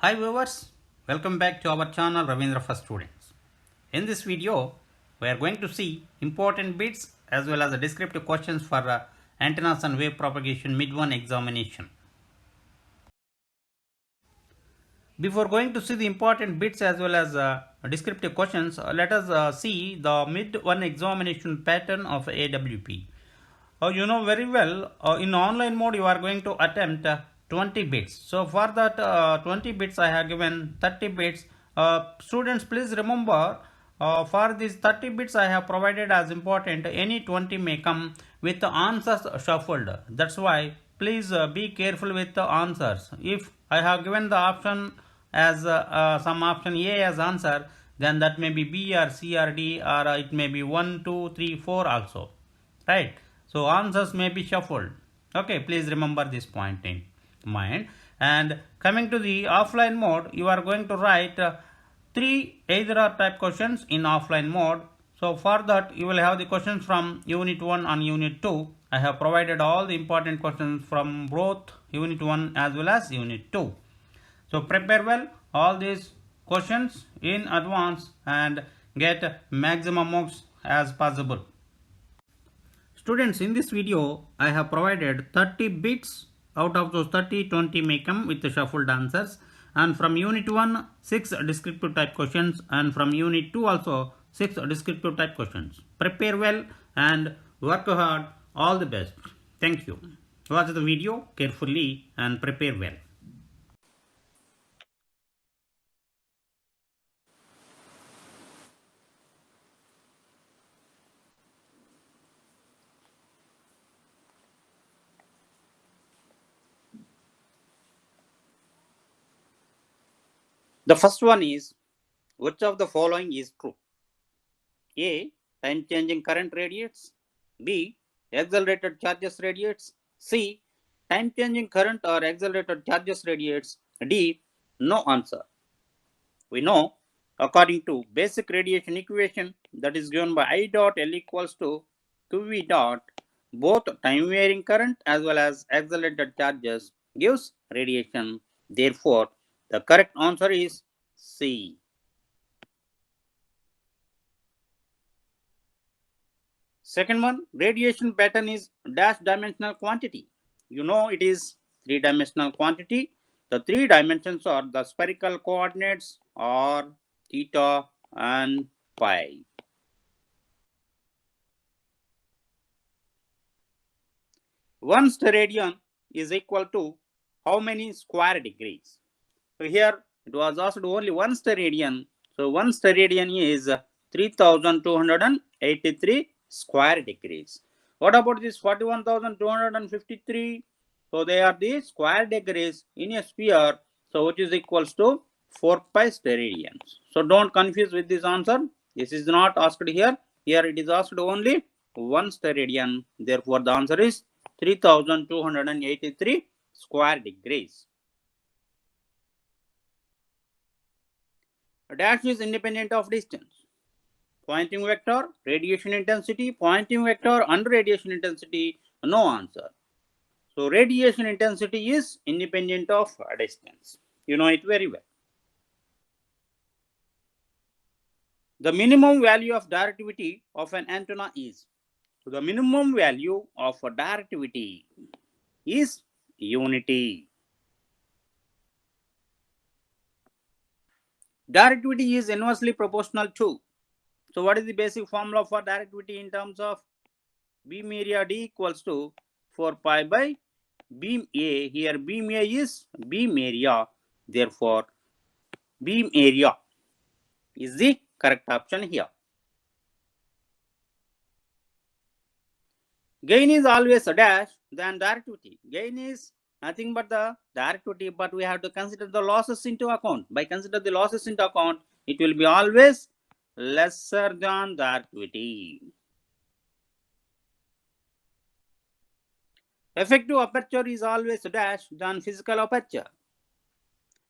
Hi viewers, welcome back to our channel Ravindra for Students. In this video, we are going to see important bits as well as the descriptive questions for antennas and wave propagation mid-1 examination. Before going to see the important bits as well as descriptive questions, let us see the mid-1 examination pattern of AWP. You know very well, in online mode you are going to attempt 20 bits. So for that 20 bits I have given 30 bits. Students, please remember, for these 30 bits I have provided as important. Any 20 may come with the answers shuffled. That's why please be careful with the answers. If I have given the option as some option A as answer, then that may be B or C or D, or it may be 1, 2, 3, 4 also, right? So answers may be shuffled. Okay, please remember this point in mind. And coming to the offline mode, you are going to write three either or type questions in offline mode. So for that you will have the questions from unit 1 and unit 2. I have provided all the important questions from both unit 1 as well as unit 2. So prepare well all these questions in advance and get maximum marks as possible. Students, in this video, I have provided 30 bits. Out of those 30, 20 may come with the shuffled answers. And from unit 1, 6 descriptive type questions. And from unit 2 also, 6 descriptive type questions. Prepare well and work hard. All the best. Thank you. Watch the video carefully and prepare well. The first one is, which of the following is true? A. Time changing current radiates. B. Accelerated charges radiates. C. Time changing current or accelerated charges radiates. D. No answer. We know, according to basic radiation equation that is given by I dot L equals to QV dot, both time varying current as well as accelerated charges gives radiation. Therefore, the correct answer is C. Second one, radiation pattern is dash dimensional quantity. You know it is three-dimensional quantity. The three dimensions are the spherical coordinates or theta and pi. One steradian is equal to how many square degrees? So here it was asked only one steradian. So one steradian is 3283 square degrees. What about this 41,253? So they are the square degrees in a sphere, so which is equals to 4 pi steradians. So don't confuse with this answer. This is not asked here. Here it is asked only one steradian. Therefore the answer is 3283 square degrees. Dash is independent of distance. Pointing vector, radiation intensity, pointing vector and radiation intensity, no answer. So radiation intensity is independent of distance. You know it very well. The minimum value of directivity of an antenna is. So the minimum value of directivity is unity. Directivity is inversely proportional to. So what is the basic formula for directivity in terms of beam area D equals to 4 pi by beam A. Here beam A is beam area. Therefore, beam area is the correct option here. Gain is always a dash than directivity. Gain is nothing but the directivity, but we have to consider the losses into account. By consider the losses into account, it will be always lesser than directivity. Effective aperture is always a dash than physical aperture.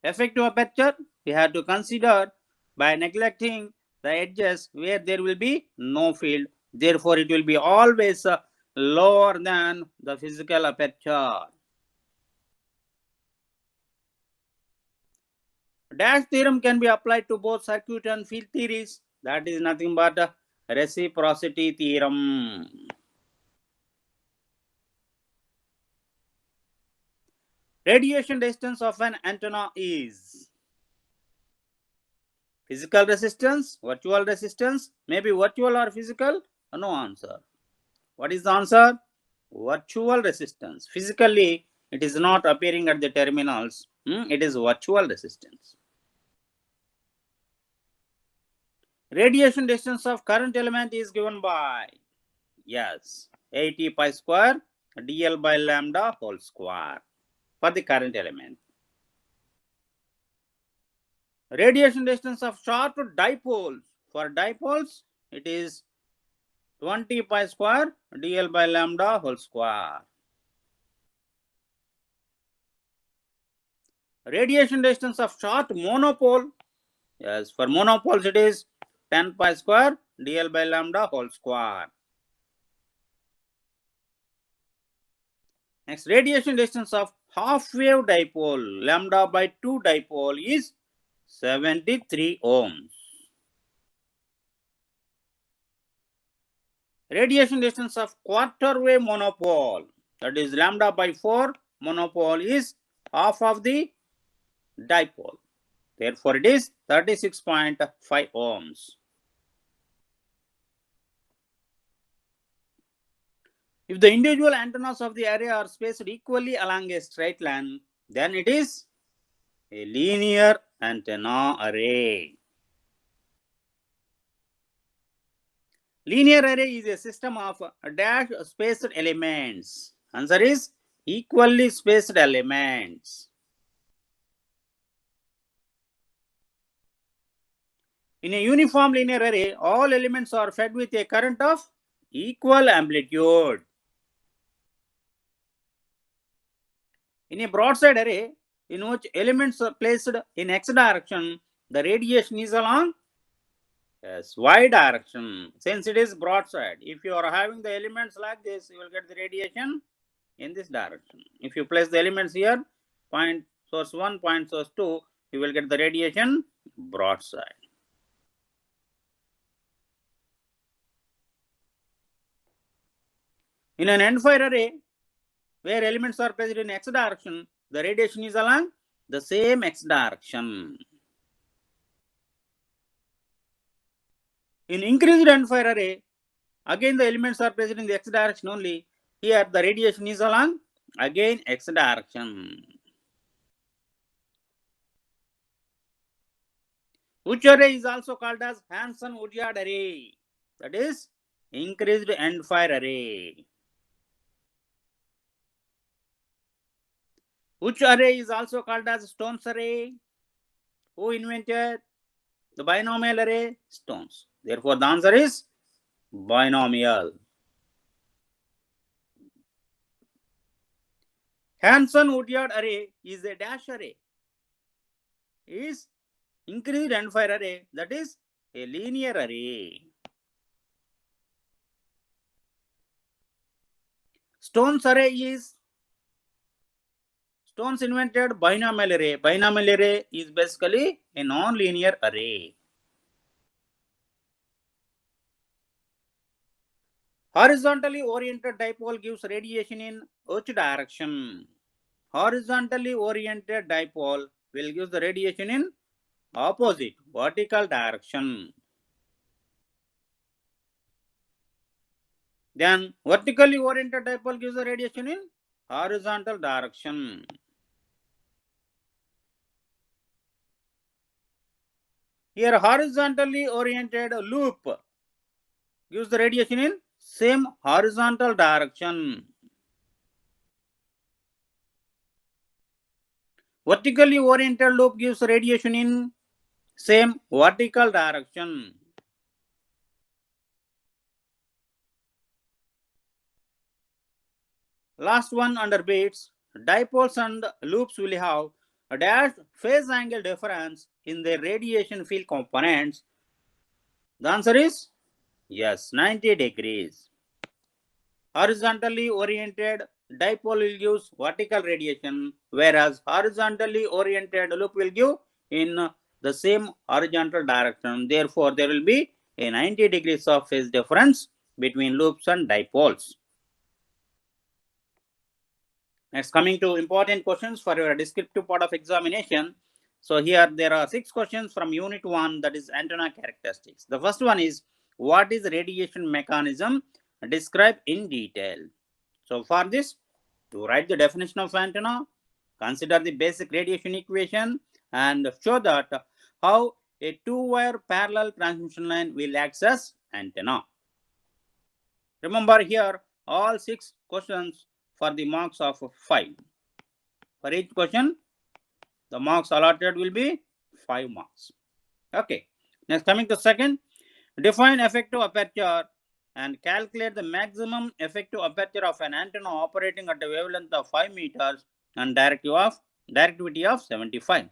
Effective aperture we have to consider by neglecting the edges where there will be no field. Therefore, it will be always lower than the physical aperture. Dash theorem can be applied to both circuit and field theories. That is nothing but a reciprocity theorem. Radiation distance of an antenna is physical resistance, virtual resistance, maybe virtual or physical. No answer. What is the answer? Virtual resistance. Physically, it is not appearing at the terminals. It is virtual resistance. Radiation distance of current element is given by, yes, 80 pi square dl by lambda whole square for the current element. Radiation distance of short dipoles. For dipoles, it is 20 pi square dl by lambda whole square. Radiation distance of short monopole. Yes, for monopoles it is 10 pi square dl by lambda whole square. Next, radiation distance of half wave dipole lambda by 2 dipole is 73 ohms. Radiation distance of quarter wave monopole, that is lambda by 4 monopole, is half of the dipole. Therefore, it is 36.5 ohms. If the individual antennas of the array are spaced equally along a straight line, then it is a linear antenna array. Linear array is a system of dash spaced elements. Answer is equally spaced elements. In a uniform linear array, all elements are fed with a current of equal amplitude. In a broadside array, in which elements are placed in x direction, the radiation is along y direction. Since it is broadside, if you are having the elements like this, you will get the radiation in this direction. If you place the elements here, point source 1, point source 2, you will get the radiation broadside. In an end-fire array, where elements are placed in x direction, the radiation is along the same x direction. In increased end-fire array, again the elements are placed in the x direction only. Here the radiation is along again x direction. Which array is also called as Hanson-Woodyard array? That is increased end-fire array. Which array is also called as Stone's array? Who invented the binomial array? Stones. Therefore, the answer is binomial. Hanson-Woodyard array is a dash array. Is increased end-fire array, that is a linear array. Stone's array is Stone's invented binomial array. Binomial array is basically a non-linear array. Horizontally oriented dipole gives radiation in which direction? Horizontally oriented dipole will give the radiation in opposite vertical direction. Then vertically oriented dipole gives the radiation in horizontal direction. Here horizontally oriented loop gives the radiation in same horizontal direction. Vertically oriented loop gives radiation in same vertical direction. Last one under bits, dipoles and loops will have a dash phase angle difference in their radiation field components. The answer is yes, 90 degrees. Horizontally oriented dipole will give vertical radiation, whereas horizontally oriented loop will give in the same horizontal direction. Therefore, there will be a 90 degrees of phase difference between loops and dipoles. Next, coming to important questions for your descriptive part of examination. So here there are 6 questions from unit 1, that is antenna characteristics. The first one is, what is radiation mechanism? Describe in detail. So for this, to write the definition of antenna, consider the basic radiation equation, and show that how a two-wire parallel transmission line will act as antenna. Remember here all 6 questions for the marks of 5. For each question, the marks allotted will be 5 marks. Okay. Next, coming to second, define effective aperture and calculate the maximum effective aperture of an antenna operating at a wavelength of 5 meters and directivity of 75.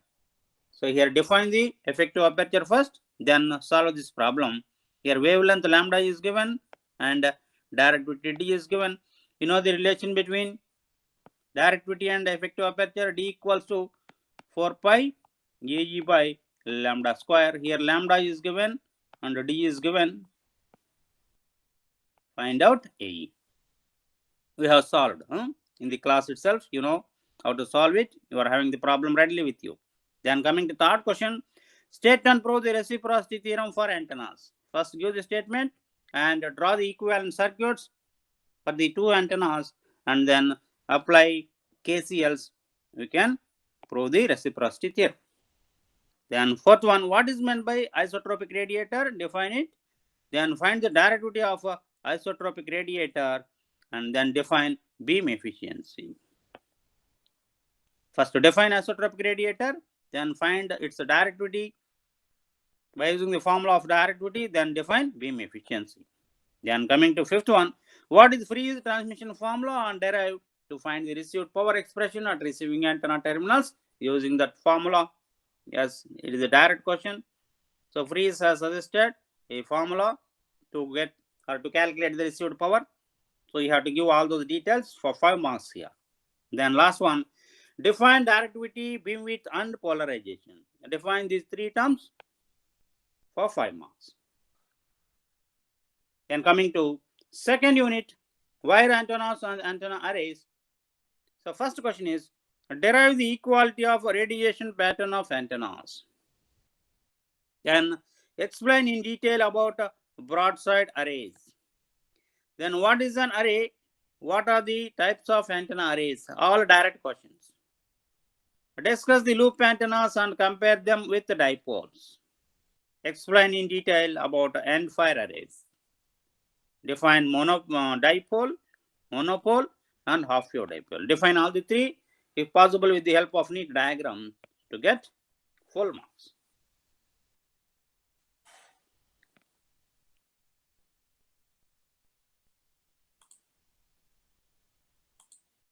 So here define the effective aperture first, then solve this problem. Here wavelength lambda is given and directivity d is given. You know the relation between directivity and effective aperture, d equals to 4 pi Ag by lambda square. Here lambda is given and d is given. Find out Ae. We have solved in the class itself. You know how to solve it. You are having the problem readily with you. Then coming to third question, state and prove the reciprocity theorem for antennas. First give the statement and draw the equivalent circuits for the two antennas, and then apply KCLs. We can prove the reciprocity theorem. Then fourth one, what is meant by isotropic radiator? Define it. Then find the directivity of isotropic radiator and then define beam efficiency. First define isotropic radiator, then find its directivity by using the formula of directivity, then define beam efficiency. Then coming to fifth one, what is Freese transmission formula and derive to find the received power expression at receiving antenna terminals using that formula. Yes, it is a direct question. So Freese has suggested a formula to get or to calculate the received power. So you have to give all those details for 5 marks here. Then last one, define directivity, beam width and polarization. Define these 3 terms for 5 marks. Then coming to second unit, wire antennas and antenna arrays. So first question is, derive the equality of radiation pattern of antennas. Then explain in detail about broadside arrays. Then what is an array? What are the types of antenna arrays? All direct questions. Discuss the loop antennas and compare them with the dipoles. Explain in detail about end fire arrays. Define dipole, monopole and half wave dipole. Define all the 3 if possible with the help of neat diagram to get full marks.